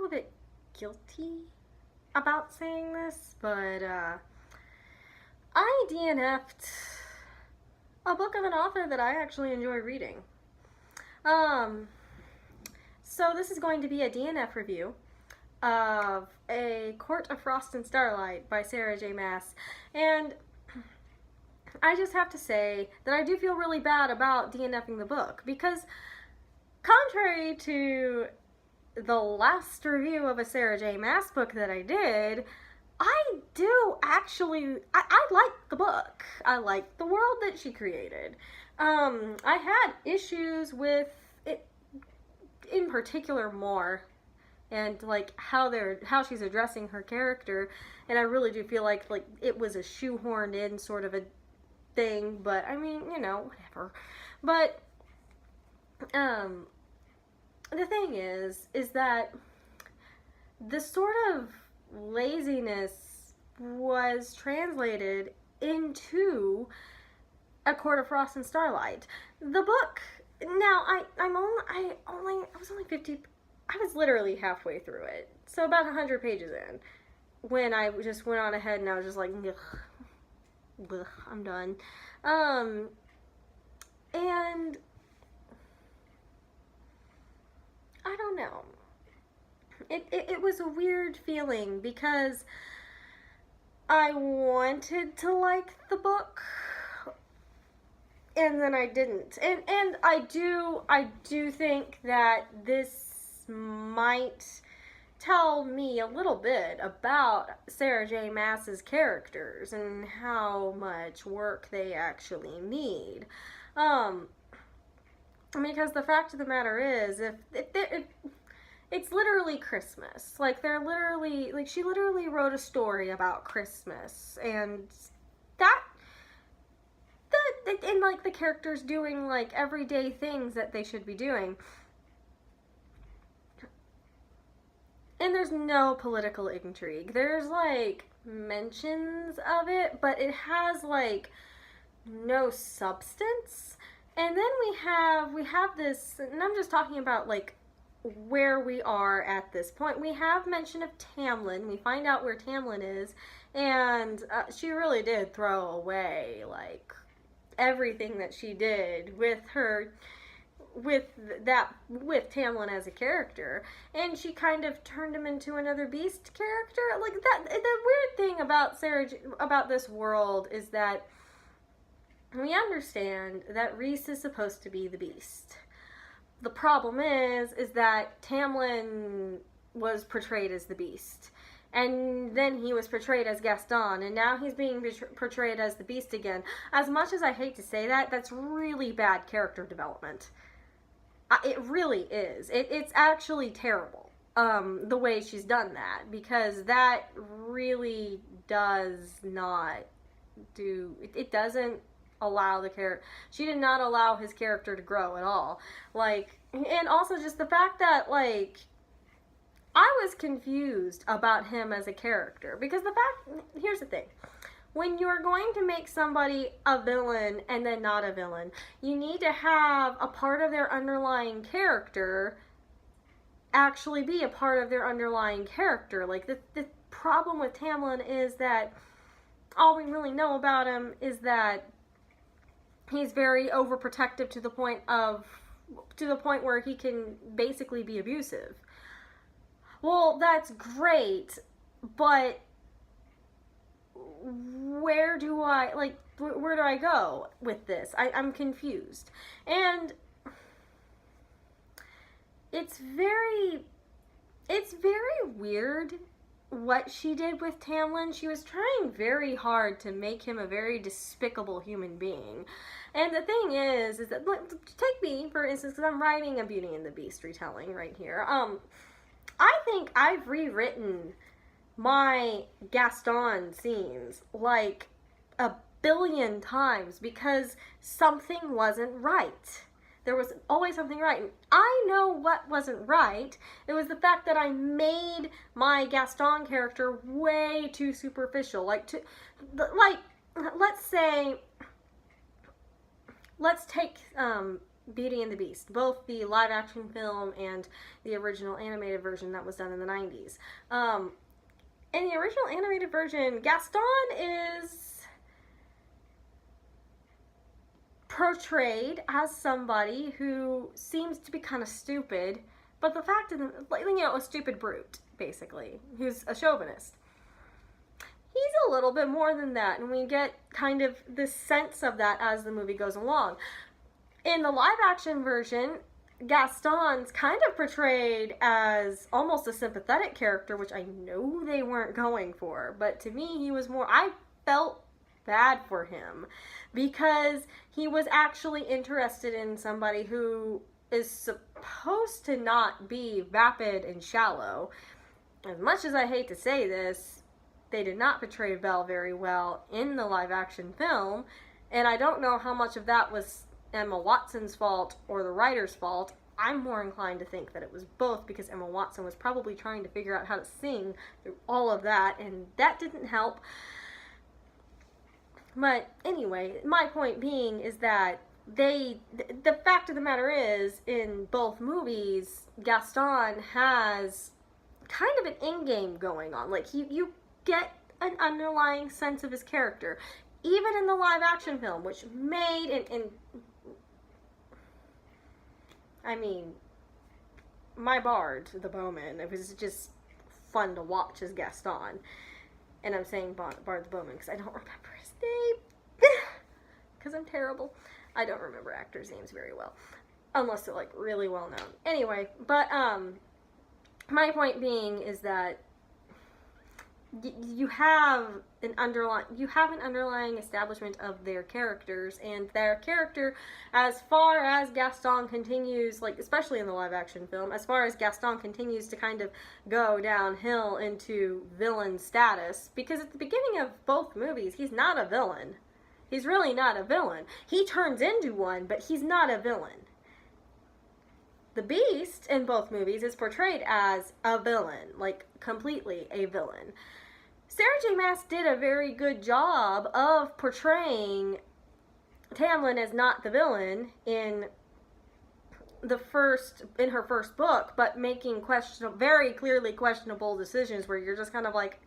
feel a bit guilty about saying this, but I DNF'd a book of an author that I actually enjoy reading. So this is going to be a DNF review of A Court of Frost and Starlight by Sarah J. Maas. And I just have to say that I do feel really bad about DNFing the book, because contrary to the last review of a Sarah J. Maas book that I did, I do actually, I like the book. I like the world that she created. I had issues with it, in particular more, and like how she's addressing her character, and I really do feel like it was a shoehorned in sort of a thing, but I mean, you know, whatever. But the thing is that the sort of laziness was translated into A Court of Frost and Starlight. The book, now I was literally halfway through it, so about 100 pages in, when I just went on ahead and I was just like, ugh, I'm done. And I don't know. It was a weird feeling, because I wanted to like the book, and then I didn't. And I do think that this might tell me a little bit about Sarah J. Maas's characters and how much work they actually need. Because the fact of the matter is, if it's literally Christmas. Like, she literally wrote a story about Christmas, and and like the characters doing like everyday things that they should be doing. And there's no political intrigue. There's like mentions of it, but it has like no substance. And then we have this, and I'm just talking about like where we are at this point. We have mention of Tamlin. We find out where Tamlin is, and she really did throw away like everything that she did with Tamlin as a character, and she kind of turned him into another beast character. Like that. The weird thing about this world is that we understand that Rhys is supposed to be the beast. The problem is that Tamlin was portrayed as the beast, and then he was portrayed as Gaston, and now he's being portrayed as the beast again. As much as I hate to say that, that's really bad character development. It really is. It's actually terrible, the way she's done that, because that really does not do, it doesn't allow the character, she did not allow his character to grow at all. Like, and also just the fact that, like, I was confused about him as a character, because here's the thing. When you're going to make somebody a villain and then not a villain, you need to have a part of their underlying character actually be a part of their underlying character. Like, the problem with Tamlin is that all we really know about him is that he's very overprotective to the point where he can basically be abusive. Well, that's great, but where do I go with this? I'm confused. And it's very weird what she did with Tamlin. She was trying very hard to make him a very despicable human being. And the thing is that, take me, for instance, because I'm writing a Beauty and the Beast retelling right here. I think I've rewritten my Gaston scenes like a billion times because something wasn't right. There was always something right. And I know what wasn't right. It was the fact that I made my Gaston character way too superficial. Let's say, let's take Beauty and the Beast, both the live action film and the original animated version that was done in the 90s. In the original animated version, Gaston is portrayed as somebody who seems to be kind of stupid, but the fact of the, a stupid brute, basically, who's a chauvinist. He's a little bit more than that, and we get kind of the sense of that as the movie goes along. In the live action version, Gaston's kind of portrayed as almost a sympathetic character, which I know they weren't going for, but to me he was more, I felt bad for him because he was actually interested in somebody who is supposed to not be vapid and shallow. As much as I hate to say this, they did not portray Belle very well in the live action film, and I don't know how much of that was Emma Watson's fault or the writer's fault. I'm more inclined to think that it was both, because Emma Watson was probably trying to figure out how to sing through all of that, and that didn't help. But anyway, my point being is that the fact of the matter is, in both movies, Gaston has kind of an in-game going on. Like, you get an underlying sense of his character. Even in the live action film, which made I mean, my Bard, the Bowman, it was just fun to watch as Gaston. And I'm saying Bard the Bowman because I don't remember his name. Because I'm terrible. I don't remember actors' names very well. Unless they're, like, really well known. Anyway, but, my point being is that you have an underlying establishment of their characters, and their character, as far as Gaston continues, like, especially in the live action film, as far as Gaston continues to kind of go downhill into villain status, because at the beginning of both movies, he's not a villain. He's really not a villain. He turns into one, but he's not a villain. The Beast in both movies is portrayed as a villain, like, completely a villain. Sarah J. Maas did a very good job of portraying Tamlin as not the villain in her first book, but making very clearly questionable decisions where you're just kind of like,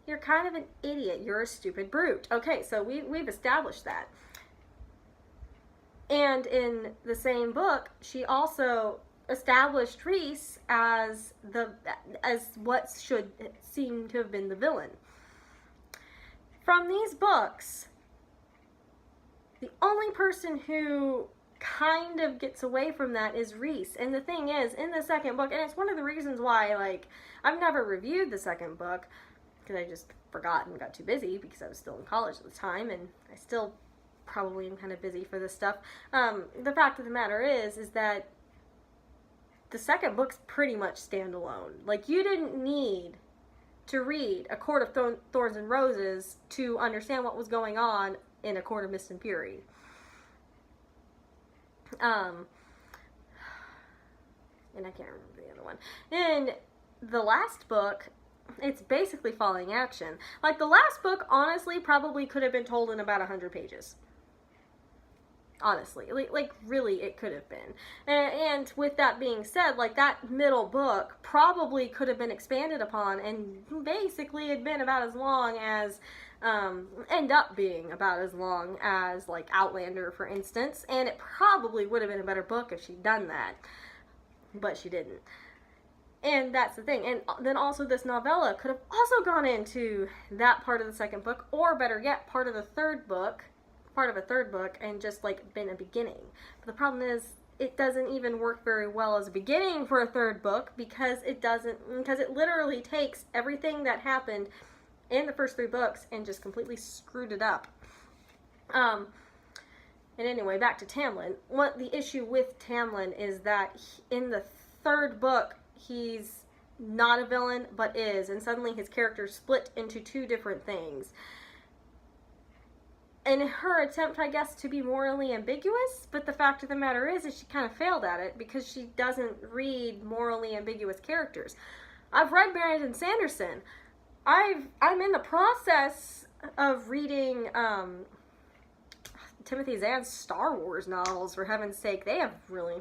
you're kind of an idiot, you're a stupid brute. Okay, so we've established that. And in the same book, she also established Rhys as what should seem to have been the villain. From these books, the only person who kind of gets away from that is Rhys. And the thing is, in the second book, and it's one of the reasons why, like, I've never reviewed the second book, because I just forgot and got too busy because I was still in college at the time, and I still probably am kind of busy for this stuff. The fact of the matter is that the second book's pretty much standalone. Like, you didn't need to read A Court of Thorns and Roses to understand what was going on in A Court of Mist and Fury. And I can't remember the other one. In the last book, it's basically following action. Like, the last book, honestly, probably could have been told in about 100 pages. Honestly, like really, it could have been. And with that being said, like, that middle book probably could have been expanded upon, and basically had been about as long as, end up being about as long as, like, Outlander, for instance. And it probably would have been a better book if she'd done that, but she didn't. And that's the thing. And then also, this novella could have also gone into that part of the second book, or better yet, part of a third book, and just, like, been a beginning. But the problem is, it doesn't even work very well as a beginning for a third book, because it literally takes everything that happened in the first 3 books and just completely screwed it up. And anyway, back to Tamlin. What the issue with Tamlin is that in the third book, he's not a villain, but is, and suddenly his character split into 2 different things. In her attempt, I guess, to be morally ambiguous, but the fact of the matter is she kind of failed at it, because she doesn't read morally ambiguous characters. I've read Brandon Sanderson. I'm in the process of reading Timothy Zahn's Star Wars novels, for heaven's sake. They have really...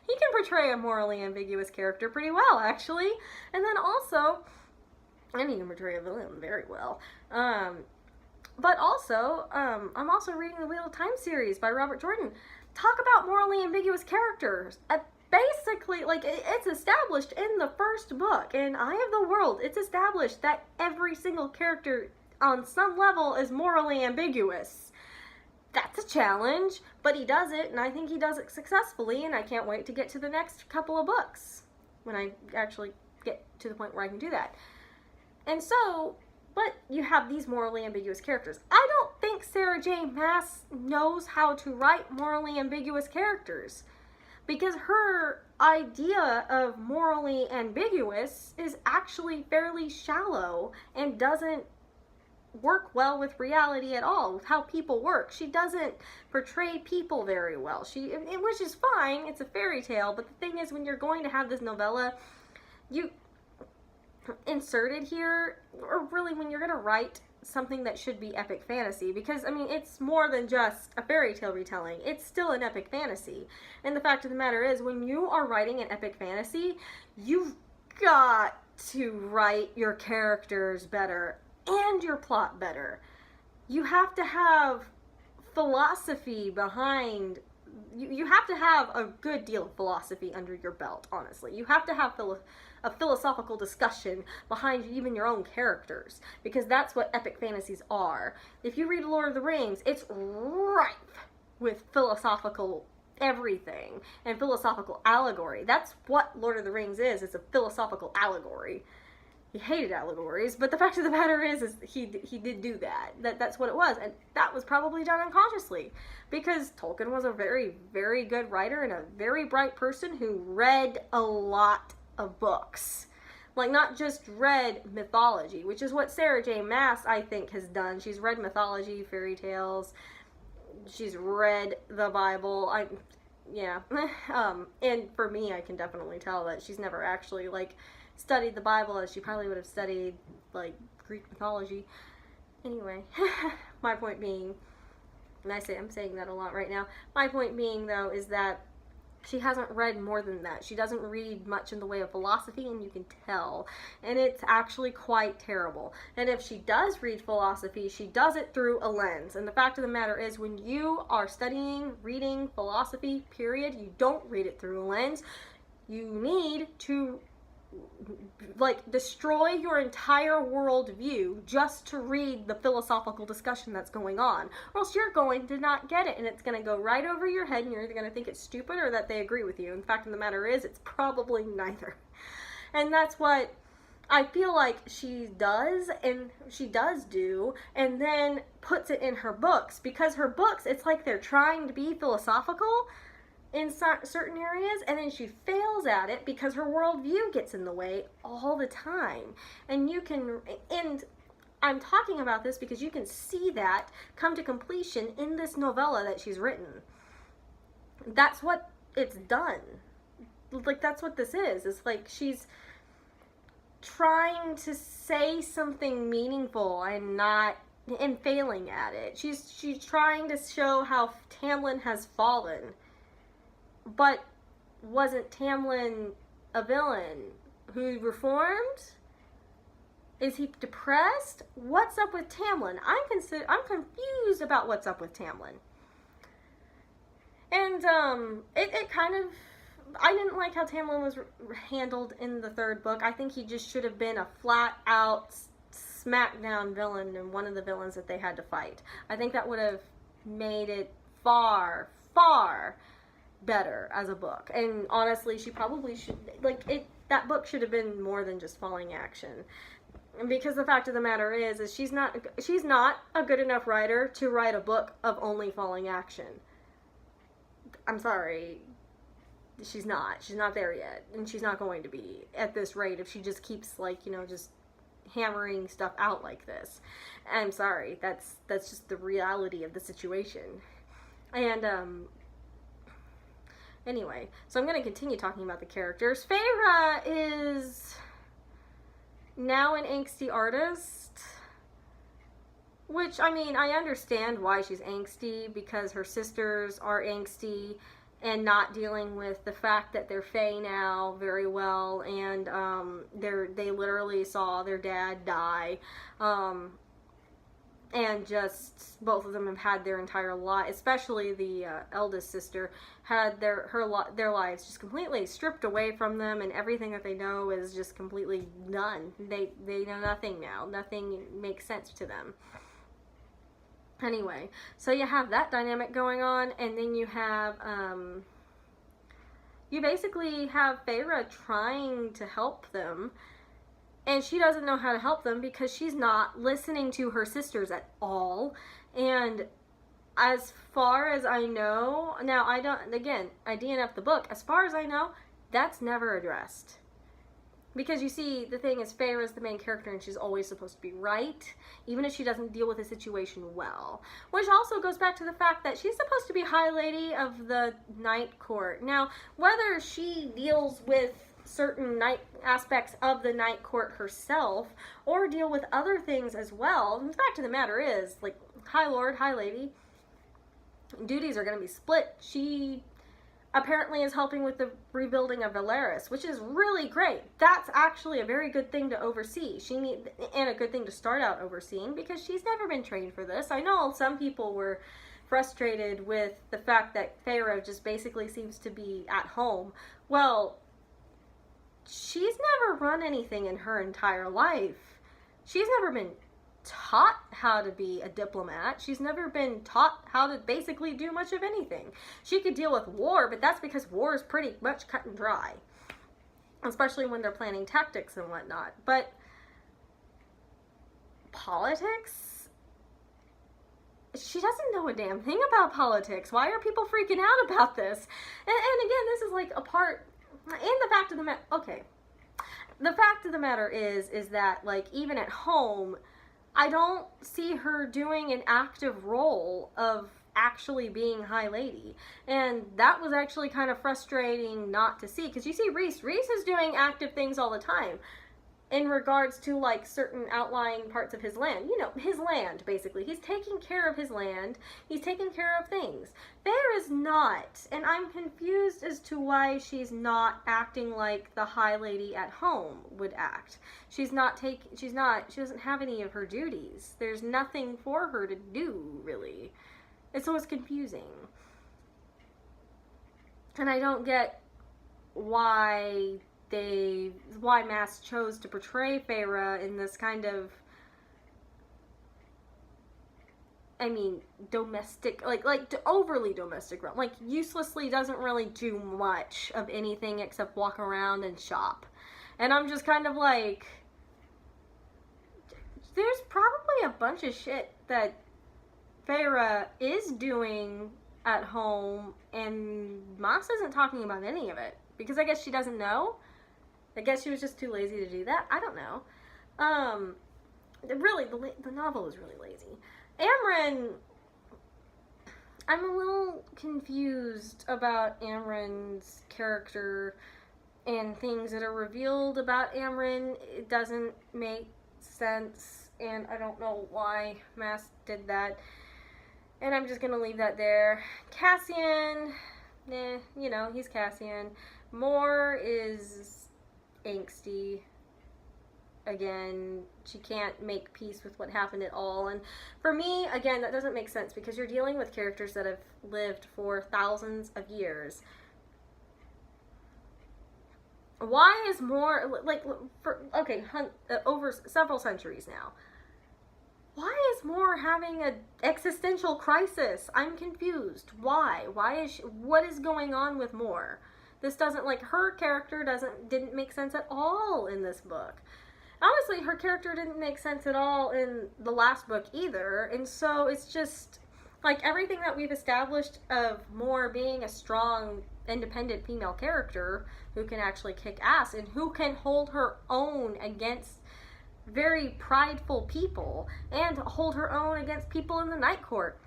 He can portray a morally ambiguous character pretty well, actually. And then also... And he can portray a villain very well. But also, I'm also reading the Wheel of Time series by Robert Jordan. Talk about morally ambiguous characters. Basically, like, it's established in the first book, in Eye of the World, it's established that every single character on some level is morally ambiguous. That's a challenge, but he does it, and I think he does it successfully, and I can't wait to get to the next couple of books when I actually get to the point where I can do that. And so, but you have these morally ambiguous characters. I don't think Sarah J. Maas knows how to write morally ambiguous characters, because her idea of morally ambiguous is actually fairly shallow and doesn't work well with reality at all, with how people work. She doesn't portray people very well, which is fine, it's a fairy tale, but the thing is, when you're going to have this novella, you inserted here, or really when you're going to write something that should be epic fantasy, because I mean, it's more than just a fairy tale retelling, it's still an epic fantasy. And the fact of the matter is, when you are writing an epic fantasy, you've got to write your characters better and your plot better. You have to have philosophy behind, you have to have a good deal of philosophy under your belt, honestly. You have to have a philosophical discussion behind even your own characters, because that's what epic fantasies are. If you read Lord of the Rings, it's ripe with philosophical everything and philosophical allegory. That's what Lord of the Rings is. It's a philosophical allegory. He hated allegories, but the fact of the matter is he did do that. That's what it was, and that was probably done unconsciously, because Tolkien was a very, very good writer and a very bright person who read a lot of books. Like, not just read mythology, which is what Sarah J. Maas, I think, has done. She's read mythology, fairy tales, she's read the Bible. Yeah. And for me, I can definitely tell that she's never actually, like, studied the Bible as she probably would have studied, like, Greek mythology. Anyway, my point being, and I'm saying that a lot right now, my point being, though, is that she hasn't read more than that. She doesn't read much in the way of philosophy, and you can tell. And it's actually quite terrible. And if she does read philosophy, she does it through a lens. And the fact of the matter is, when you are reading philosophy, period, you don't read it through a lens. You need to, like, destroy your entire worldview just to read the philosophical discussion that's going on, or else you're going to not get it, and it's going to go right over your head, and you're either going to think it's stupid or that they agree with you. And the fact of the matter is, it's probably neither. And that's what I feel like she does, and she does do, and then puts it in her books, because her books, it's like they're trying to be philosophical in certain areas, and then she fails at it because her worldview gets in the way all the time. And I'm talking about this because you can see that come to completion in this novella that she's written. That's what it's done. Like, that's what this is. It's like she's trying to say something meaningful and failing at it. She's trying to show how Tamlin has fallen. But wasn't Tamlin a villain who reformed? Is he depressed? What's up with Tamlin? I'm confused about what's up with Tamlin. And it kind of, I didn't like how Tamlin was handled in the third book. I think he just should have been a flat out smackdown villain and one of the villains that they had to fight. I think that would have made it far, far better as a book. And honestly, she probably should, that book should have been more than just falling action. Because the fact of the matter is she's not a good enough writer to write a book of only falling action. I'm sorry. She's not there yet, and she's not going to be at this rate if she just keeps, just hammering stuff out like this. I'm sorry. That's just the reality of the situation. And anyway, so I'm going to continue talking about the characters. Feyre is now an angsty artist. Which, I mean, I understand why she's angsty, because her sisters are angsty and not dealing with the fact that they're Fae now very well, and they literally saw their dad die, and just both of them have had their entire life, especially the eldest sister, had their lives just completely stripped away from them, and everything that they know is just completely done. They know nothing now. Nothing makes sense to them. Anyway, so you have that dynamic going on, and then you have, you basically have Feyre trying to help them, and she doesn't know how to help them because she's not listening to her sisters at all. And as far as I know, now I DNF the book, as far as I know, that's never addressed. Because you see, the thing is, Feyre is the main character and she's always supposed to be right, even if she doesn't deal with the situation well. Which also goes back to the fact that she's supposed to be High Lady of the Night Court. Now, whether she deals with certain night aspects of the Night Court herself, or deal with other things as well, the fact of the matter is, like, High Lord, High Lady, duties are going to be split. She apparently is helping with the rebuilding of Valeris, which is really great. That's actually a very good thing to oversee. And a good thing to start out overseeing, because she's never been trained for this. I know some people were frustrated with the fact that Feyre just basically seems to be at home. Well, she's never run anything in her entire life. She's never been taught how to be a diplomat. She's never been taught how to basically do much of anything. She could deal with war, but that's because war is pretty much cut and dry, especially when they're planning tactics and whatnot. But politics? She doesn't know a damn thing about politics. Why are people freaking out about this? And again, this is like a part, and the fact of the matter, okay, the fact of the matter is that, like, even at home, I don't see her doing an active role of actually being High Lady. And that was actually kind of frustrating not to see. Because you see Rhys is doing active things all the time in regards to, like, certain outlying parts of his land. You know, his land, basically. He's taking care of his land. He's taking care of things. Feyre is not. And I'm confused as to why she's not acting like the High Lady at home would act. She doesn't have any of her duties. There's nothing for her to do, really. It's always confusing. And I don't get why Maas chose to portray Feyre in this kind of, I mean, domestic, like overly domestic realm. Like, uselessly doesn't really do much of anything except walk around and shop. And I'm just kind of like, there's probably a bunch of shit that Feyre is doing at home, and Maas isn't talking about any of it. Because I guess she doesn't know. I guess she was just too lazy to do that. I don't know. Really, the novel is really lazy. Amren, I'm a little confused about Amren's character and things that are revealed about Amren. It doesn't make sense, and I don't know why Maas did that. And I'm just gonna leave that there. Cassian, you know, he's Cassian. Mor is angsty. Again, she can't make peace with what happened at all. And for me, again, that doesn't make sense, because you're dealing with characters that have lived for thousands of years. Why is Mor, over several centuries now, why is Mor having an existential crisis? I'm confused. Why? What is going on with Mor? This doesn't, like, her character didn't make sense at all in this book. Honestly, her character didn't make sense at all in the last book either, and so it's just, like, everything that we've established of Mor being a strong, independent female character who can actually kick ass and who can hold her own against very prideful people and hold her own against people in the Night Court.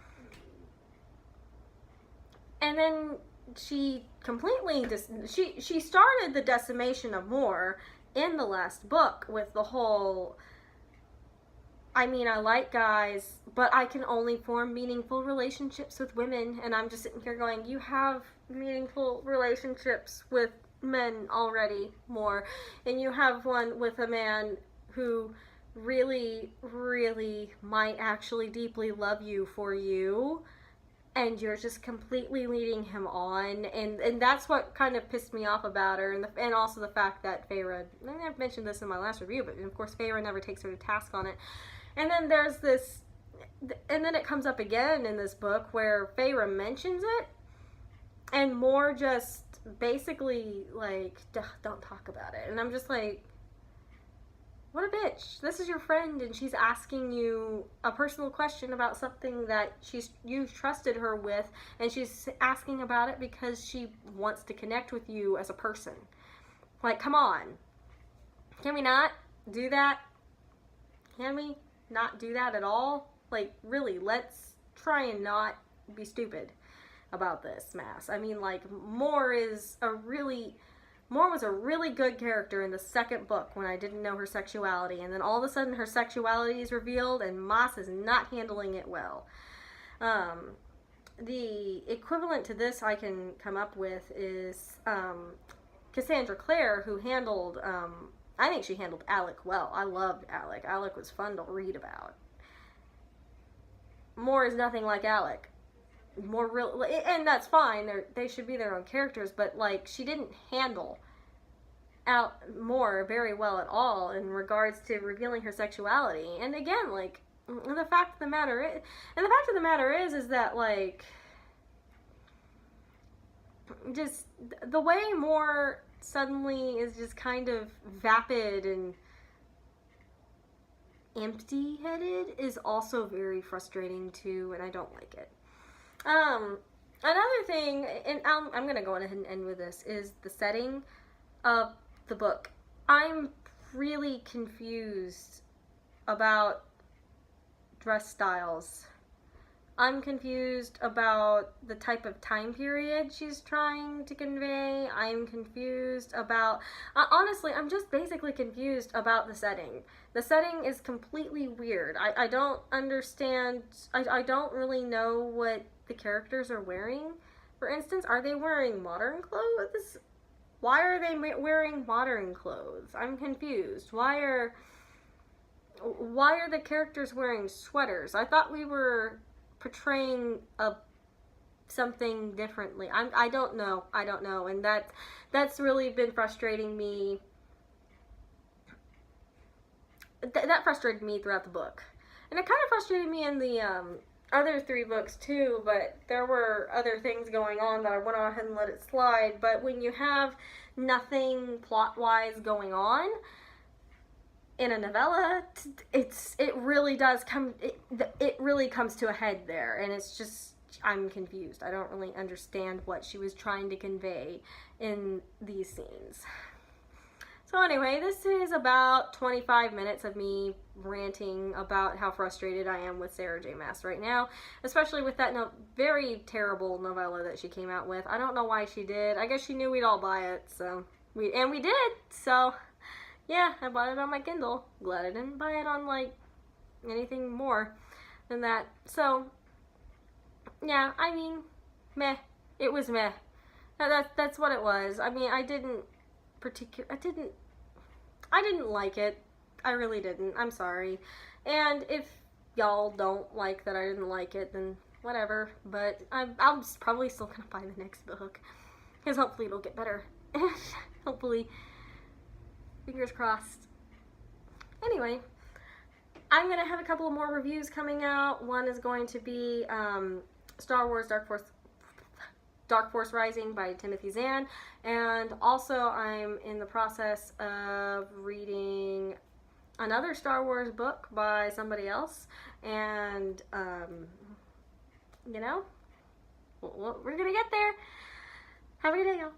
And then she completely she started the decimation of Mor in the last book with the whole I mean, I like guys, but I can only form meaningful relationships with women. And I'm just sitting here going, you have meaningful relationships with men already more. And you have one with a man who really, really might actually deeply love you for you. And you're just completely leading him on, and that's what kind of pissed me off about her, and also the fact that Feyre, and I've mentioned this in my last review, but of course Feyre never takes her to task on it. And then there's this, and then it comes up again in this book where Feyre mentions it, and more just basically like, don't talk about it. And I'm just like, what a bitch. This is your friend, and she's asking you a personal question about something that you've trusted her with, and she's asking about it because she wants to connect with you as a person. Like, come on. Can we not do that? Can we not do that at all? Like, really, let's try and not be stupid about this, Maas. I mean, like, Moore was a really good character in the second book when I didn't know her sexuality, and then all of a sudden her sexuality is revealed and Maas is not handling it well. The equivalent to this I can come up with is Cassandra Clare, who handled, I think she handled Alec well. I loved Alec. Alec was fun to read about. Moore is nothing like Alec. More real, and that's fine. They should be their own characters, but like, she didn't handle Moore very well at all in regards to revealing her sexuality. And again, like, the fact of the matter is that, like, just the way Moore suddenly is just kind of vapid and empty-headed is also very frustrating too, and I don't like it. Another thing, and I'm going to go ahead and end with this, is the setting of the book. I'm really confused about dress styles. I'm confused about the type of time period she's trying to convey. I'm confused about, honestly, I'm just basically confused about the setting. The setting is completely weird. I don't understand, I don't really know what the characters are wearing. For instance, are they wearing modern clothes? Why are they wearing modern clothes? I'm confused. Why are the characters wearing sweaters? I thought we were portraying something differently. I don't know, and that's really been frustrating me. That frustrated me throughout the book, and it kind of frustrated me in the other 3 books too, but there were other things going on that I went ahead and let it slide. But when you have nothing plot-wise going on in a novella, it really does come, it really comes to a head there, and it's just, I'm confused. I don't really understand what she was trying to convey in these scenes. So anyway, this is about 25 minutes of me ranting about how frustrated I am with Sarah J. Maas right now, especially with that very terrible novella that she came out with. I don't know why she did. I guess she knew we'd all buy it, so we did. So yeah, I bought it on my Kindle. Glad I didn't buy it on, like, anything more than that. So yeah, I mean, meh. It was meh. That's what it was. I mean, I didn't like it. I really didn't. I'm sorry. And if y'all don't like that I didn't like it, then whatever. But I'm probably still gonna buy the next book, because hopefully it'll get better. Hopefully. Fingers crossed. Anyway, I'm gonna have a couple of more reviews coming out. One is going to be Star Wars Dark Force Rising by Timothy Zahn, and also I'm in the process of reading another Star Wars book by somebody else, and you know, we're gonna get there. Have a good day, y'all.